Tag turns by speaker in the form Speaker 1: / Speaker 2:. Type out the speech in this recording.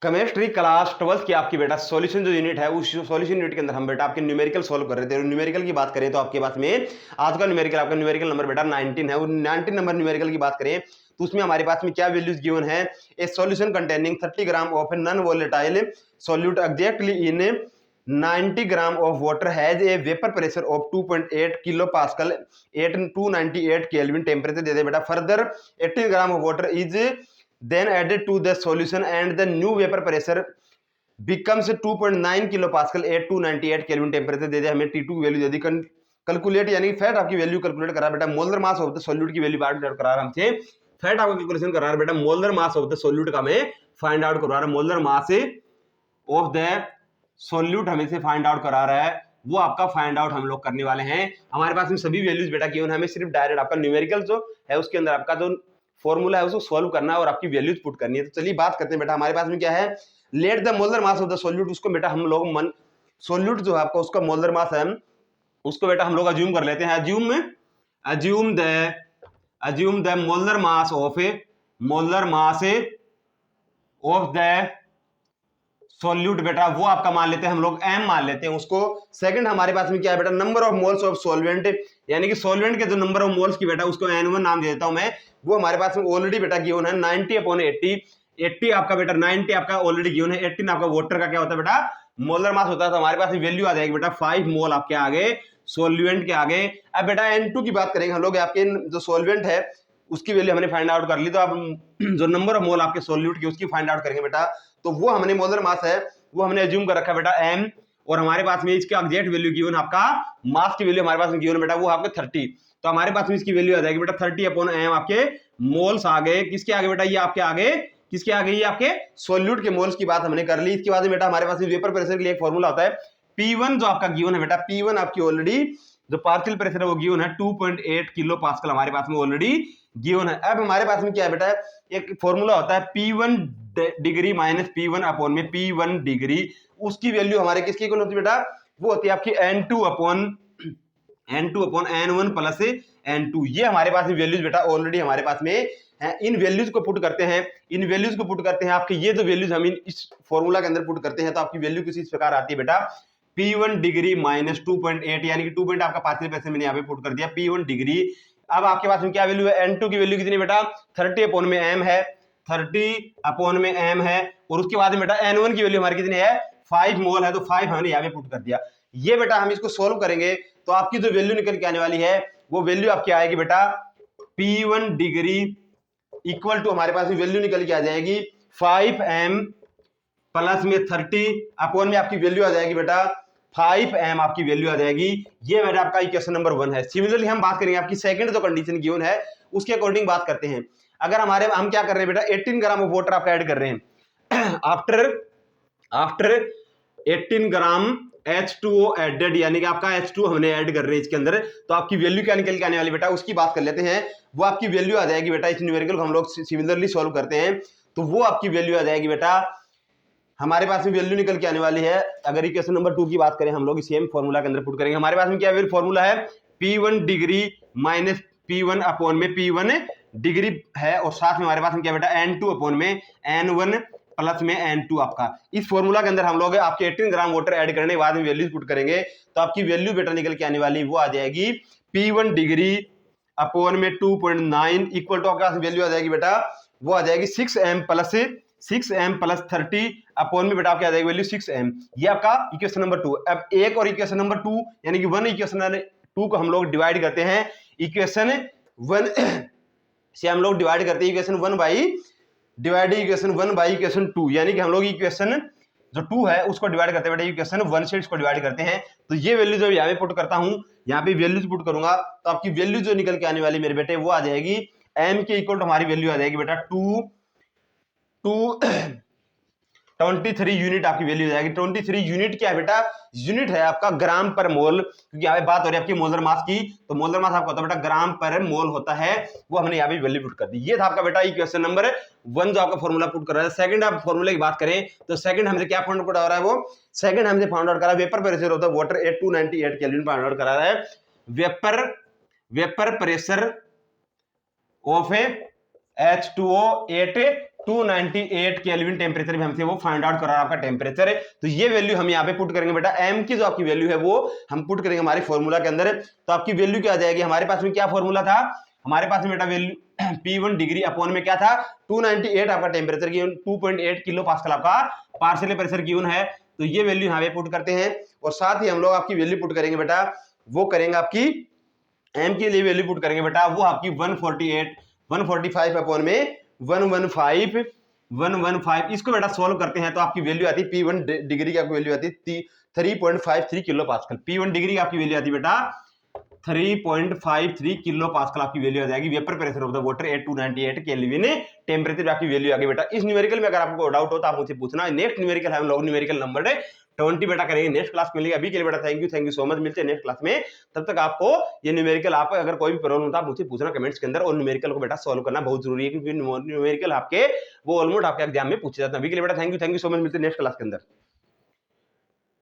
Speaker 1: Chemistry class 12 की आपकी बेटा सॉल्यूशन जो यूनिट है उस सॉल्यूशन यूनिट के अंदर हम बेटा आपके न्यूमेरिकल सॉल्व कर रहे थे। न्यूमेरिकल की बात करें तो आपके पास में आज का न्यूमेरिकल आपका न्यूमेरिकल नंबर बेटा 19 है। वो 19 नंबर न्यूमेरिकल की बात करें तो उसमें हमारे पास में क्या वैल्यूज गिवन है। A solution containing 30 gram of non volatile solute exactly in 90 gram of water has a vapour pressure of 2.8 kilo pascal 8298 kelvin temperature दे दे बेटा। Further 18 gram of water is then added to the solution and the new vapor pressure becomes 2.9 kilo pascal 8298 kelvin temperature दे दे। हमें T2 की value दे दी। Calculate यानी फैट आपकी वैल्यू कैलकुलेट करा बेटा। Molar mass of the solute की वैल्यू फाइंड आउट करा रहा हमसे। फैट आपका कैलकुलेशन करा रहा बेटा। Molar mass of the solute का हमें फाइंड आउट करवा रहा है। Molar mass of the solute हमें से फाइंड आउट करा रहा है, वो आपका फाइंड आउट हम लोग करने वाले हैं। हमारे पास में सभी वैल्यूज बेटा गिवन है। हमें सिर्फ डायरेक्ट आपका न्यूमेरिकल जो है उसके अंदर आपका जो फॉर्मूला है उसको सॉल्व करना है और आपकी वैल्यूज पुट करनी है। तो चलिए बात करते हैं बेटा। हमारे पास में क्या है, let the molar mass of the solute. उसको बेटा हम लोग सॉल्यूट जो है आपका उसका मोलर मास है उसको बेटा हम लोग अज्यूम कर लेते हैं। Assume the molar mass of the solute बेटा वो आपका मान लेते हैं हम लोग m मान लेते हैं उसको। सेकंड हमारे पास में क्या है बेटा, number of moles of solvent यानी कि सॉल्वेंट के जो नंबर ऑफ मोल्स की बेटा उसको n1 नाम दे देता हूं मैं। वो हमारे पास में ऑलरेडी बेटा गिवन है 90/80। 80 आपका बेटा 90 आपका ऑलरेडी गिवन है। 18 आपका वाटर का क्या होता है बेटा, मोलर मास होता है। तो हमारे पास वैल्यू आ जाएगी बेटा 5 मोल आपके आगे सॉल्वेंट के आगे। अब बेटा n2 की बात करेंगे हम लोग। आपके जो सॉल्वेंट है उसकी वैल्यू हमने फाइंड आउट कर ली। तो अब जो नंबर ऑफ मोल आपके सॉल्यूट की उसकी फाइंड आउट करेंगे बेटा। तो वो हमने मोलर मास है वो हमने अज्यूम कर रखा है बेटा m। और हमारे पास में इसका एग्जैक्ट वैल्यू गिवन आपका मास की वैल्यू हमारे पास में गिवन है बेटा वो आपके 30। तो हमारे पास में इसकी वैल्यू आ जाएगी बेटा 30/m आपके मोल्स आ गए। किसके आगे बेटा, ये आपके आगे किसके आगे, ये आपके सॉल्यूट के मोल्स की बात हमने कर ली। इसके बाद बेटा हमारे पास वेपर प्रेशर के लिए एक फॉर्मूला होता है P1 जो आपका गिवन है बेटा। P1 आपकी ऑलरेडी जो पार्शियल प्रेशर है वो गिवन है 2.8 किलो पास्कल हमारे पास में ऑलरेडी गिवन है। अब हमारे पास में क्या है बेटा, एक फॉर्मूला होता है P1 degree minus P1 upon में P1 डिग्री। उसकी वैल्यू हमारे किसकी इक्वल होती है बेटा, वो होती है आपकी N2 upon N1 plus N2। ये हमारे पास में वैल्यूज बेटा ऑलरेडी हमारे पास में है। इन वैल्यूज को पुट करते हैं आपके ये जो वैल्यूज हम इस फॉर्मूला के अंदर पुट करते हैं तो आपकी वैल्यू किसी इस प्रकार आती है बेटा P1 डिग्री माइनस 2.8 यानी कि 2 पॉइंट आपका पार्शियल प्रेशर मैंने यहाँ पे पुट कर दिया P1 डिग्री। अब आपके पास में क्या वैल्यू है, N2 की वैल्यू कितनी बेटा 30/m है। 30/m है। और उसके बाद में बेटा N1 की वैल्यू हमारी कितनी है 5 मोल है। तो 5 हमने यहाँ पे पुट कर दिया। ये बेटा हम इसको सोल्व करेंगे तो आपकी जो वैल्यू निकल के आने वाली है वो वैल्यू आपकी आएगी बेटा P1 डिग्री इक्वल टू हमारे पास में वैल्यू निकल के आ जाएगी 5m प्लस में 30 अपॉन में आपकी वैल्यू आ जाएगी बेटा 5m आपकी वैल्यू आ जाएगी। ये बेटा आपका इक्वेशन नंबर 1 है। सिमिलरली हम बात करेंगे आपकी सेकंड जो कंडीशन गिवन है उसके अकॉर्डिंग बात करते हैं। अगर हम क्या कर रहे हैं बेटा 18 ग्राम ऑफ वाटर आपका ऐड कर रहे हैं आफ्टर 18 ग्राम H2O एडेड यानी कि आपका H2 हमने ऐड कर रहे हैं इसके अंदर। तो आपकी वैल्यू क्या निकल के आने वाली बेटा उसकी बात कर लेते हैं। वो आपकी वैल्यू आ जाएगी बेटा, इस न्यूमेरिकल को हम लोग सिमिलरली सॉल्व करते हैं तो वो आपकी वैल्यू आ जाएगी बेटा हमारे पास में वैल्यू निकल के आने वाली है। अगर इक्वेशन नंबर 2 की बात करें हम लोग सेम फॉर्मूला के अंदर पुट करेंगे। हमारे पास में क्या फॉर्मूला है P1 degree minus P1 upon में P1 डिग्री है। और साथ में हमारे पास में क्या बेटा N2 अपॉन में N1 प्लस में N2 आपका। इस फॉर्मूला के अंदर हम लोग आपके 18 ग्राम वाटर ऐड करने के बाद में वैल्यूज पुट करेंगे तो आपकी वैल्यू बेटा निकल के आने वाली वो आ जाएगी P1 डिग्री अपॉन में 2.9 इक्वल टू आपका वैल्यू आ जाएगी बेटा वो आ जाएगी 6m प्लस 30 अपॉन में बेटा क्या आ जाएगी वैल्यू 6m। ये आपका इक्वेशन नंबर 2। अब एक और इक्वेशन नंबर 2 यानी कि 1 इक्वेशन 2 को हम लोग डिवाइड करते हैं इक्वेशन 1 से हम लोग डिवाइड करते हैं इक्वेशन 1 बाई इक्वेशन 2 यानी कि हम लोग इक्वेशन जो 2 है उसको डिवाइड करते हैं बेटा इक्वेशन 1 से इसको डिवाइड करते हैं। तो ये वैल्यू जो यहाँ पे पुट करता हूं यहाँ पे वैल्यूज पुट करूंगा तो आपकी वैल्यू जो निकल के आने वाली मेरे बेटे वो आ जाएगी m के इक्वल टू हमारी वैल्यू आ जाएगी बेटा 23 यूनिट आपकी वैल्यू हो जाएगी। 23 यूनिट क्या है बेटा, यूनिट है आपका ग्राम पर मोल, क्योंकि यहाँ पे बात हो रही है आपकी मोलर मास की। तो मोलर मास आपका होता है बेटा ग्राम पर मोल होता है, वो हमने यहाँ पे वैल्यू पुट कर दी। ये था आपका बेटा इक्वेशन नंबर 1 जो आपका फॉर्मूला पुट कर रहा है। सेकंड आप फॉर्मूले की बात करें तो सेकंड हमसे क्या फाउंड आउट हो रहा है, वो सेकंड हमसे फाउंड आउट करा वेपर प्रेशर होता है वाटर 8298 केल्विन फाउंड आउट करा रहा है। Vapour pressure of H2O 298 kelvin temperature भी हमसे वो फाइंड आउट कर रहा है आपका टेम्परेचर है। तो ये वैल्यू हम यहाँ पे पुट करेंगे बेटा, एम की जो आपकी वैल्यू है वो हम पुट करेंगे हमारे फॉर्मूला के अंदर। तो आपकी वैल्यू क्या आ जाएगी, हमारे पास में क्या फॉर्मूला था, हमारे पास में बेटा वैल्यू P1 डिग्री अपॉन में क्या था 298 आपका टेम्परेचर गिवन, 2.8 किलो पास्कल आपका पार्शियल प्रेशर गिवन है। तो ये वैल्यू यहाँ पे पुट करते हैं और साथ ही हम लोग आपकी वैल्यू पुट करेंगे बेटा, वो करेंगे आपकी एम के लिए वैल्यू पुट करेंगे बेटा, वो आपकी 145 अपॉन में 115 इसको बेटा सॉल्व करते हैं तो आपकी वैल्यू आती है P1 डिग्री की आपकी वैल्यू आती है 3.53 किलो पास्कल। P1 डिग्री की आपकी वैल्यू आती है बेटा 3.53 किलो पास्कल आपकी वैल्यू आ जाएगी। Vapour pressure of the water at 298 kelvin temperature आपकी वैल्यू आ गई बेटा। इस न्यूमेरिकल में अगर आपको डाउट हो तो आप मुझसे पूछना। नेक्स्ट न्यूमेरिकल है हम लोग न्यूमेरिकल नंबर 20 बेटा करेंगे नेक्स्ट क्लास में। अभी के लिए बेटा थैंक यू सो मच, मिलते हैं नेक्स्ट क्लास में। तब तक आपको ये न्यूमेरिकल, आप अगर कोई भी प्रॉब्लम होता है मुझसे पूछना कमेंट्स के अंदर, और न्यूमेरिकल को बेटा सॉल्व करना बहुत जरूरी है क्योंकि न्यूमेरिकल आपके वो ऑलमोस्ट आपके एग्जाम में पूछे जाते हैं। अभी के लिए बेटा थैंक यू सो मच, मिलते हैं नेक्स्ट क्लास के अंदर।